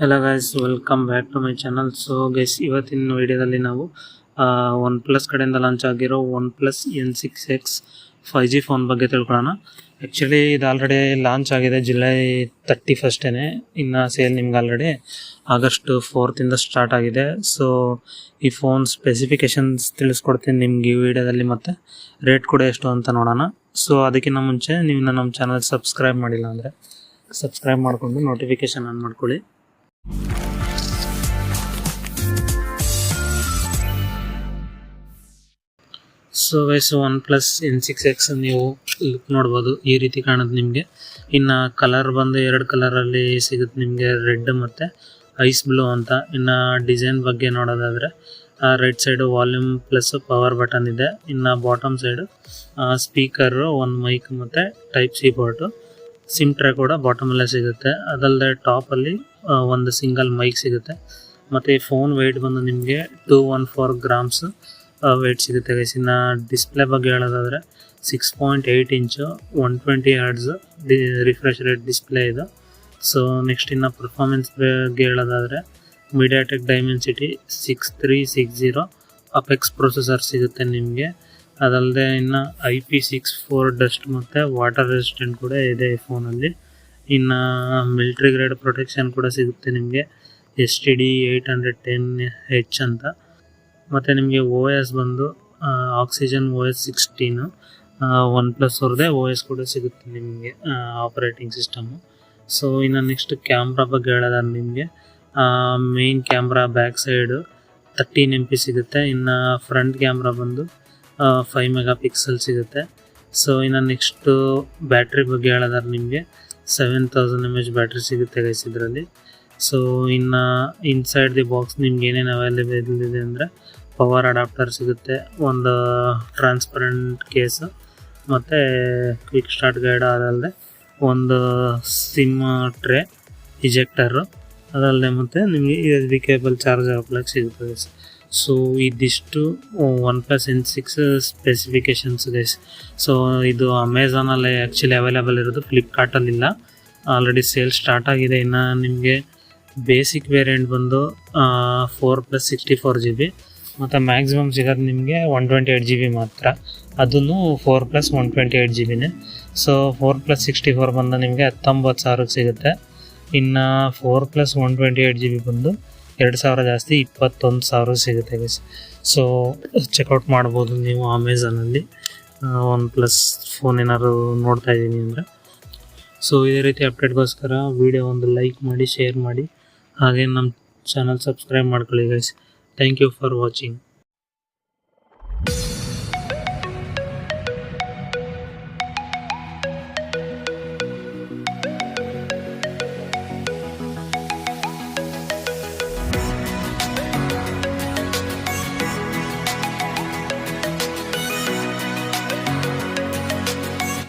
Hello guys, welcome back to my channel. So guys, ಇವತ್ತಿನ ವಿಡಿಯೋದಲ್ಲಿ ನಾವು OnePlus ಕಡೆಯಿಂದ ಲಾಂಚ್ ಆಗಿರೋ OnePlus N6X 5G ಫೋನ್ ಬಗ್ಗೆ ತಿಳ್ಕೊಳ್ಳೋಣ. ಆ್ಯಕ್ಚುಲಿ ಇದು ಆಲ್ರೆಡಿ ಲಾಂಚ್ ಆಗಿದೆ ಜುಲೈ 31st. ಇನ್ನು ಸೇಲ್ ನಿಮ್ಗೆ ಆಲ್ರೆಡಿ ಆಗಸ್ಟ್ 4th ಸ್ಟಾರ್ಟ್ ಆಗಿದೆ. ಸೊ ಈ ಫೋನ್ ಸ್ಪೆಸಿಫಿಕೇಶನ್ಸ್ ತಿಳಿಸ್ಕೊಡ್ತೀನಿ ನಿಮ್ಗೆ ಈ ವಿಡಿಯೋದಲ್ಲಿ, ಮತ್ತು ರೇಟ್ ಕೂಡ ಎಷ್ಟು ಅಂತ ನೋಡೋಣ. ಸೊ ಅದಕ್ಕಿಂತ ಮುಂಚೆ ನೀವು ನಮ್ಮ ಚಾನಲ್ ಸಬ್ಸ್ಕ್ರೈಬ್ ಮಾಡಿಲ್ಲ ಅಂದರೆ ಸಬ್ಸ್ಕ್ರೈಬ್ ಮಾಡಿಕೊಂಡು ನೋಟಿಫಿಕೇಶನ್ ಆನ್ ಮಾಡ್ಕೊಳ್ಳಿ. ಸೊ ವೈಸ್ OnePlus N6X ನೀವು ಲುಕ್ ನೋಡ್ಬೋದು, ಈ ರೀತಿ ಕಾಣುತ್ತೆ ನಿಮಗೆ. ಇನ್ನು ಕಲರ್ ಬಂದು 2 ಕಲರಲ್ಲಿ ಸಿಗುತ್ತೆ ನಿಮಗೆ, ರೆಡ್ ಮತ್ತು ಐಸ್ ಬ್ಲೂ ಅಂತ. ಇನ್ನು ಡಿಸೈನ್ ಬಗ್ಗೆ ನೋಡೋದಾದರೆ right side volume plus power button ಇದೆ. ಇನ್ನು ಬಾಟಮ್ ಸೈಡು ಸ್ಪೀಕರು, ಒಂದು ಮೈಕ್ ಮತ್ತು type C port, sim tray ಕೂಡ ಬಾಟಮಲ್ಲೇ ಸಿಗುತ್ತೆ. ಅದಲ್ಲದೆ ಟಾಪಲ್ಲಿ ಒಂದು ಸಿಂಗಲ್ ಮೈಕ್ ಸಿಗುತ್ತೆ. ಮತ್ತು ಈ ಫೋನ್ ವೆಯ್ಟ್ ಬಂದು ನಿಮಗೆ 214 grams ವೆಯ್ಟ್ ಸಿಗುತ್ತೆ ಗೈಸ್. ಇನ್ನು ಡಿಸ್ಪ್ಲೇ ಬಗ್ಗೆ ಹೇಳೋದಾದರೆ 6.8 ಇಂಚು 120 Hz ರಿಫ್ರೆಶ್ ರೇಟ್ ಡಿಸ್ಪ್ಲೇ ಇದು. ಸೊ ನೆಕ್ಸ್ಟ್ ಇನ್ನು ಪರ್ಫಾರ್ಮೆನ್ಸ್ ಬಗ್ಗೆ ಹೇಳೋದಾದರೆ MediaTek Dimensity 6360 ಅಪೆಕ್ಸ್ ಪ್ರೊಸೆಸರ್ ಸಿಗುತ್ತೆ ನಿಮಗೆ. ಅದಲ್ಲದೆ ಇನ್ನು IP64 ಡಸ್ಟ್ ಮತ್ತು ವಾಟರ್ ರೆಸಿಸ್ಟೆಂಟ್ ಕೂಡ ಇದೆ ಈ ಫೋನಲ್ಲಿ. ಇನ್ನು ಮಿಲ್ಟ್ರಿ ಗ್ರೇಡ್ ಪ್ರೊಟೆಕ್ಷನ್ ಕೂಡ ಸಿಗುತ್ತೆ ನಿಮಗೆ, STD 810H ಅಂತ. ಮತ್ತು ನಿಮಗೆ OS ಬಂದು ಆಕ್ಸಿಜನ್ OS 16, OnePlus ಅವ್ರದ್ದೇ OS ಕೂಡ ಸಿಗುತ್ತೆ ನಿಮಗೆ, ಆಪರೇಟಿಂಗ್ ಸಿಸ್ಟಮು. ಸೊ ಇನ್ನು ನೆಕ್ಸ್ಟ್ ಕ್ಯಾಮ್ರಾ ಬಗ್ಗೆ ಹೇಳೋದಾದ್ರೆ ನಿಮಗೆ main camera back side 13 MP ಸಿಗುತ್ತೆ. ಇನ್ನು ಫ್ರಂಟ್ ಕ್ಯಾಮ್ರಾ ಬಂದು 5 MP ಸಿಗುತ್ತೆ. ಸೊ ಇನ್ನು ನೆಕ್ಸ್ಟು ಬ್ಯಾಟ್ರಿ ಬಗ್ಗೆ ಹೇಳೋದಾದ್ರೆ ನಿಮಗೆ 7000 mAh ಬ್ಯಾಟ್ರಿ ಸಿಗುತ್ತೆ ಗೈಸ್ ಇದರಲ್ಲಿ. ಸೊ ಇನ್ನು ಇನ್ಸೈಡ್ ದಿ ಬಾಕ್ಸ್ ನಿಮ್ಗೆ ಏನೇನು ಅವೈಲೇಬಲ್ ಇದೆ ಅಂದರೆ ಪವರ್ ಅಡಾಪ್ಟರ್ ಸಿಗುತ್ತೆ, ಒಂದು ಟ್ರಾನ್ಸ್ಪರೆಂಟ್ ಕೇಸು, ಮತ್ತು ಕ್ವಿಕ್ ಸ್ಟಾರ್ಟ್ ಗೈಡ್, ಅದಲ್ಲದೆ ಒಂದು ಸಿಮ್ ಟ್ರೇ, ಇಜೆಕ್ಟರು, ಅದಲ್ಲದೆ ಮತ್ತು ನಿಮಗೆ USB ಕೇಬಲ್ ಚಾರ್ಜರ್ ಹಾಕ್ಲಿಕ್ಕೆ ಸಿಗುತ್ತೆ ಗೈಸ್. ಸೊ ಇದಿಷ್ಟು OnePlus N6 specifications guys. So ಇದು ಅಮೆಝಾನಲ್ಲಿ ಆ್ಯಕ್ಚುಲಿ ಅವೈಲೇಬಲ್ ಇರೋದು, ಫ್ಲಿಪ್ಕಾರ್ಟಲ್ಲಿಲ್ಲ. ಆಲ್ರೆಡಿ ಸೇಲ್ ಸ್ಟಾರ್ಟ್ ಆಗಿದೆ. ಇನ್ನು ನಿಮಗೆ ಬೇಸಿಕ್ ವೇರಿಯಂಟ್ ಬಂದು 4+64 GB, ಮತ್ತು ಮ್ಯಾಕ್ಸಿಮಮ್ ಸಿಗೋದು ನಿಮಗೆ 128 GB ಮಾತ್ರ, ಅದನ್ನು 4+128 GBನೇ. ಸೊ 4+64 ಬಂದು ನಿಮಗೆ 19,000 ಸಿಗುತ್ತೆ. ಇನ್ನು 4+128 GB ಬಂದು 2,000 ಜಾಸ್ತಿ 21,000 ಸಿಗುತ್ತೆ ಗೈಸ್. ಸೊ ಚೆಕ್ಔಟ್ ಮಾಡ್ಬೋದು ನೀವು ಅಮೆಝಾನಲ್ಲಿ OnePlus ಫೋನ್ ಏನಾದ್ರು ನೋಡ್ತಾ ಇದ್ದೀನಿ ಅಂದರೆ. ಸೊ ಇದೇ ರೀತಿ ಅಪ್ಡೇಟ್ಗೋಸ್ಕರ ವಿಡಿಯೋ ಒಂದು ಲೈಕ್ ಮಾಡಿ, ಶೇರ್ ಮಾಡಿ, ಹಾಗೆ ನಮ್ಮ ಚಾನಲ್ ಸಬ್ಸ್ಕ್ರೈಬ್ ಮಾಡ್ಕೊಳ್ಳಿ guys. Thank you for watching.